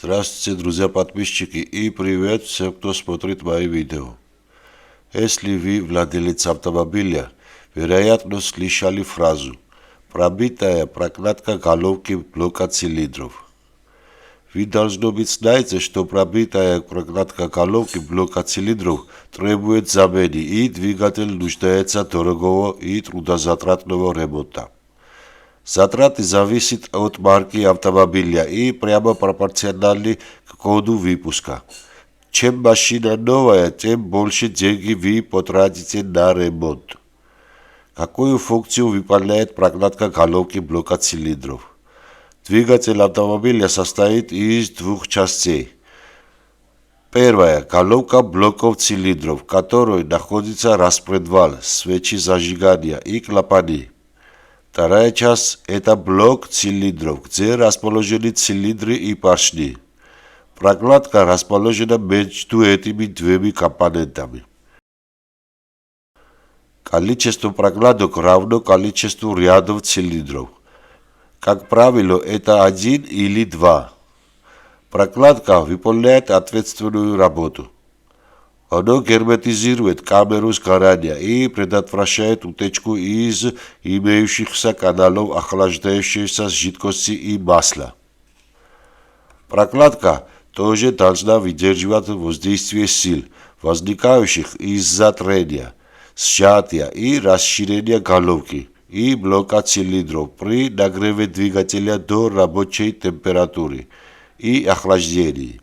Здравствуйте, друзья-подписчики, и привет всем, кто смотрит мои видео. Если вы владелец автомобиля, вероятно, слышали фразу «пробитая прокладка головки блока цилиндров». Вы, должно быть, знаете, что пробитая прокладка головки блока цилиндров требует замены, и двигатель нуждается дорогого и трудозатратного ремонта. Затраты зависят от марки автомобиля и прямо пропорциональны к году выпуска. Чем машина новая, тем больше денег вы потратите на ремонт. Какую функцию выполняет прокладка головки блока цилиндров? Двигатель автомобиля состоит из двух частей. Первая – головка блоков цилиндров, в которой находится распредвал, свечи зажигания и клапаны. Вторая часть – это блок цилиндров, где расположены цилиндры и поршни. Прокладка расположена между этими двумя компонентами. Количество прокладок равно количеству рядов цилиндров. Как правило, это 1 или 2. Прокладка выполняет ответственную работу. Оно герметизирует камеру сгорания и предотвращает утечку из имеющихся каналов охлаждающейся жидкости и масла. Прокладка тоже должна выдерживать воздействие сил, возникающих из-за трения, сжатия и расширения головки и блока цилиндров при нагреве двигателя до рабочей температуры и охлаждении.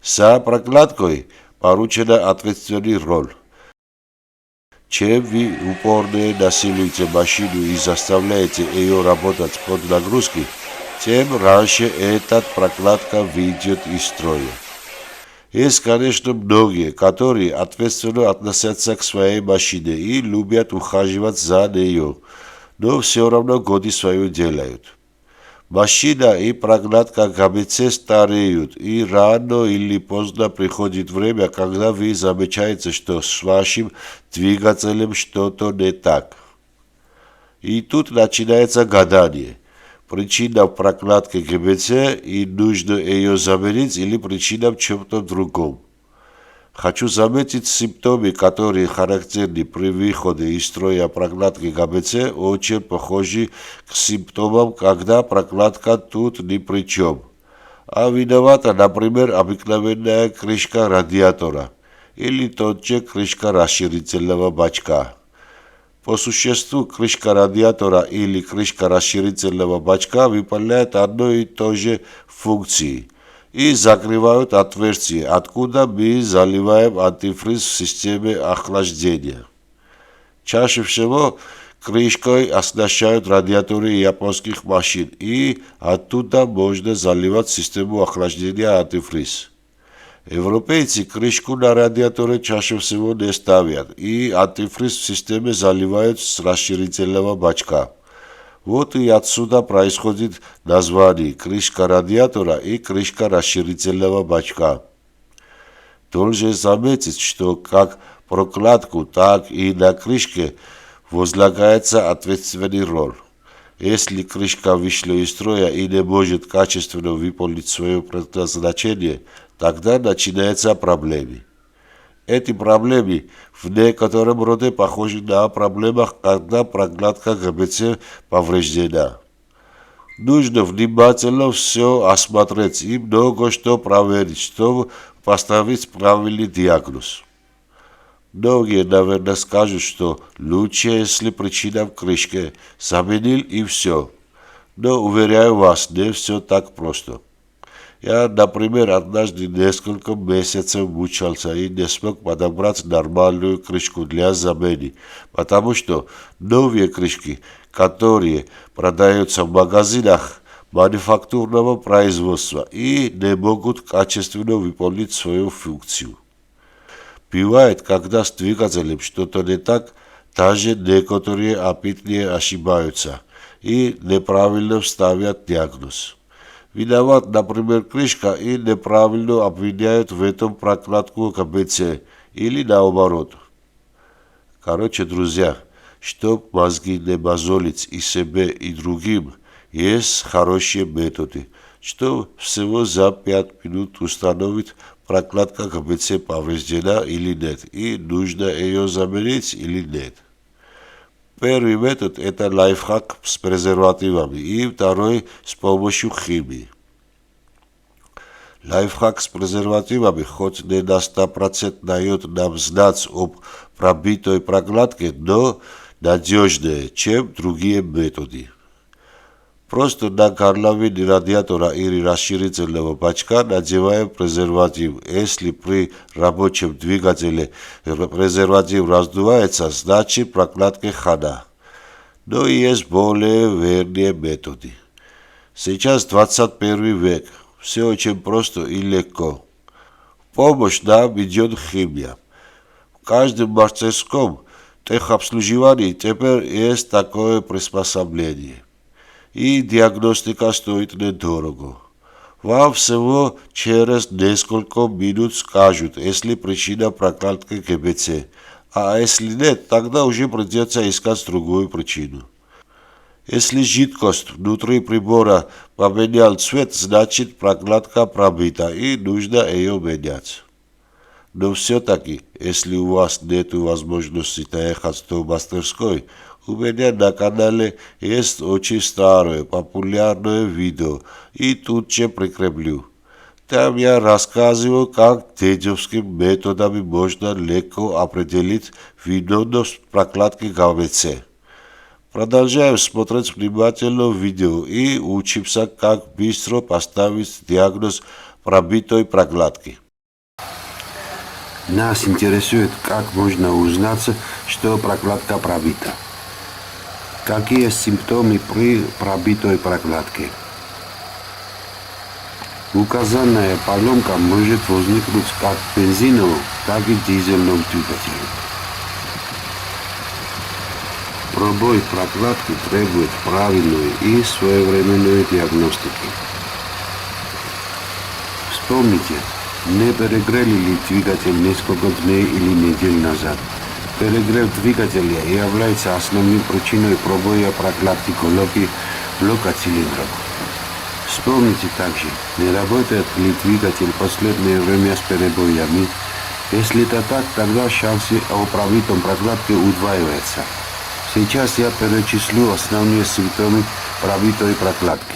За прокладкой поручена ответственная роль. Чем вы упорнее насилуете машину и заставляете ее работать под нагрузкой, тем раньше эта прокладка выйдет из строя. Есть, конечно, многие, которые ответственно относятся к своей машине и любят ухаживать за нее, но все равно годы свое делают. Машина и прокладка ГБЦ стареют, и рано или поздно приходит время, когда вы замечаете, что с вашим двигателем что-то не так. И тут начинается гадание. Причина в прокладке ГБЦ, и нужно ее заменить, или причина в чем-то другом. Хочу заметить, симптомы, которые характерны при выходе из строя прокладки ГБЦ, очень похожи к симптомам, когда прокладка тут ни при чем. А виновата, например, обыкновенная крышка радиатора или тот же крышка расширительного бачка. По существу, крышка радиатора или крышка расширительного бачка выполняют одно и то же функции и закрывают отверстие, откуда мы заливаем антифриз в системе охлаждения. Чаще всего крышкой оснащают радиаторы японских машин, и оттуда можно заливать в систему охлаждения антифриз. Европейцы крышку на радиаторе чаще всего не ставят, и антифриз в системе заливают с расширительного бачка. Вот и отсюда происходит название крышка радиатора и крышка расширительного бачка. Должен заметить, что как прокладку, так и на крышке возлагается ответственная роль. Если крышка вышла из строя и не может качественно выполнить свое предназначение, тогда начинаются проблемы. Эти проблемы в некотором роде похожи на проблемы, когда прокладка ГБЦ повреждена. Нужно внимательно все осмотреть и много что проверить, чтобы поставить правильный диагноз. Многие, наверное, скажут, что лучше, если причина в крышке, заменил и все. Но, уверяю вас, не все так просто. Я, например, однажды несколько месяцев мучился и не смог подобрать нормальную крышку для замены, потому что новые крышки, которые продаются в магазинах мануфактурного производства и не могут качественно выполнить свою функцию. Бывает, когда с двигателем что-то не так, даже некоторые опытные ошибаются и неправильно ставят диагноз. Виноват, например, крышка, и неправильно обвиняют в этом прокладку ГБЦ или наоборот. Короче, друзья, чтоб мозги не мозолить и себе, и другим, есть хорошие методы. что всего за 5 минут установит, прокладка ГБЦ повреждена или нет, и нужно ее заменить или нет. Первый метод – это лайфхак с презервативами, и второй – с помощью химии. Лайфхак с презервативами хоть не на 100% дает нам знать об пробитой прокладке, но надежнее, чем другие методы. Просто на горловине радиатора или расширительного бачка надеваем презерватив. Если при рабочем двигателе презерватив раздувается, значит прокладке хана. Но есть более верные методы. Сейчас 21 век. Все очень просто и легко. В помощь нам идет химия. В каждом мастерском техобслуживании теперь есть такое приспособление. И диагностика стоит недорого. Вам всего через несколько минут скажут, если причина прокладки ГБЦ. А если нет, тогда уже придется искать другую причину. Если жидкость внутри прибора поменял цвет, значит прокладка пробита и нужно ее менять. Но все-таки, если у вас нет возможности доехать до мастерской, у меня на канале есть очень старое, популярное видео, и тут же прикреплю. Там я рассказываю, как дедовскими методами можно легко определить виновность прокладки ГБЦ. Продолжаем смотреть внимательно видео и учимся, как быстро поставить диагноз пробитой прокладки. Нас интересует, как можно узнать, что прокладка пробита. Какие симптомы при пробитой прокладке? Указанная поломка может возникнуть как в бензиновом, так и в дизельном двигателе. Пробой прокладки требует правильной и своевременной диагностики. Вспомните, не перегрели ли двигатель несколько дней или недель назад. Перегрев двигателя является основной причиной пробоя прокладки головки блока цилиндров. Вспомните также, не работает ли двигатель в последнее время с перебоями. Если это так, тогда шансы о пробитом прокладке удваиваются. Сейчас я перечислю основные симптомы пробитой прокладки.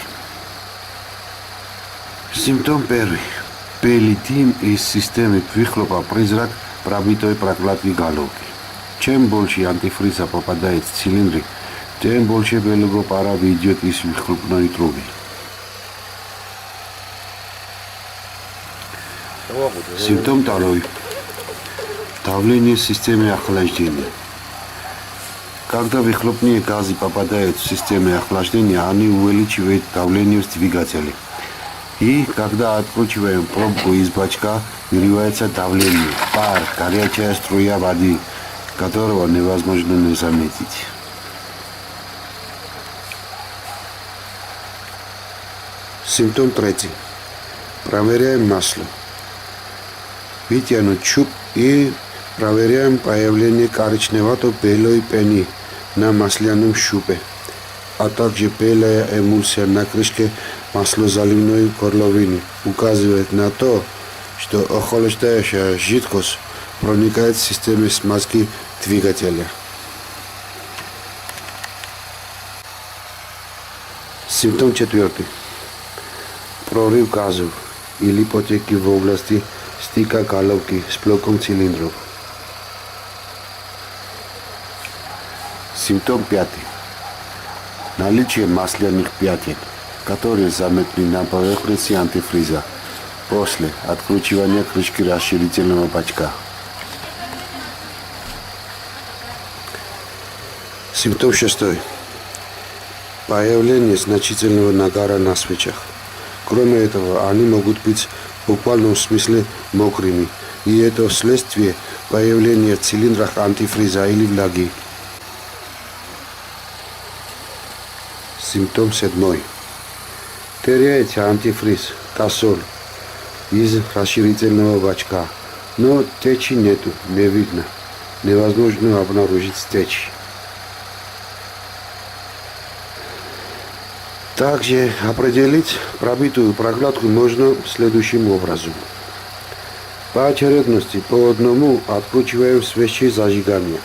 Симптом первый. Белый дым из системы выхлопа признак пробитой прокладки головки. Чем больше антифриза попадает в цилиндры, тем больше белого пара выйдет из выхлопной трубы. Симптом второй. Давление системы охлаждения. Когда выхлопные газы попадают в систему охлаждения, они увеличивают давление в двигателе. И когда откручиваем пробку из бачка, вырывается давление, пар, горячая струя воды, которого невозможно не заметить. Симптом третий. Проверяем масло. Вытянуть чуб и проверяем появление коричневато-белой пены на масляном щупе, а также белая эмульсия на крышке маслозаливной горловины указывает на то, что охлаждающая жидкость проникает в систему смазки двигателя. Симптом четвертый. Прорыв газов или потеки в области стыка головки с блоком цилиндров. Симптом пятый. Наличие масляных пятен, которые заметны на поверхности антифриза после откручивания крышки расширительного бачка. Симптом шестой. Появление значительного нагара на свечах. Кроме этого, они могут быть в буквальном смысле мокрыми, и это вследствие появления в цилиндрах антифриза или влаги. Симптом седьмой. Теряется антифриз, кассоль из расширительного бачка, но течи нету, не видно. Невозможно обнаружить течь. Также определить пробитую прокладку можно следующим образом. По очередности по одному откручиваем свечи зажигания.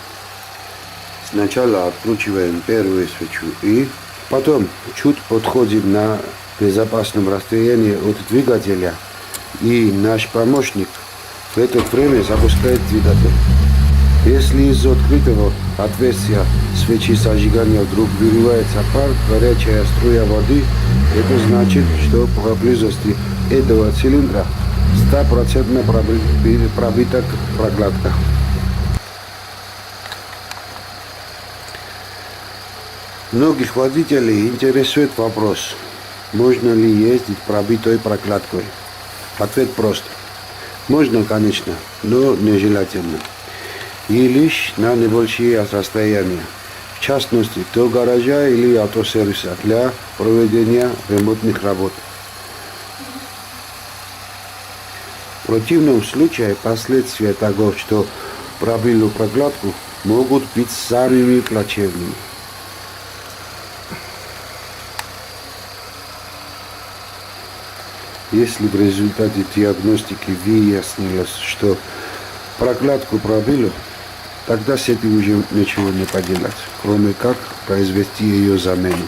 Сначала откручиваем первую свечу и потом чуть подходим на безопасном расстоянии от двигателя, и наш помощник в это время запускает двигатель. Если из открытого отверстия свечи зажигания вдруг вырывается пар, горячая струя воды, это значит, что поблизости этого цилиндра 100% пробита прокладка. Многих водителей интересует вопрос, можно ли ездить пробитой прокладкой. Ответ прост. Можно, конечно, но нежелательно. И лишь на небольшие расстояния, в частности до гаража или автосервиса для проведения ремонтных работ. В противном случае последствия того, что пробили прокладку, могут быть самыми плачевными. Если в результате диагностики выяснилось, что прокладку пробили, тогда с этим уже ничего не поделать, кроме как произвести ее замену.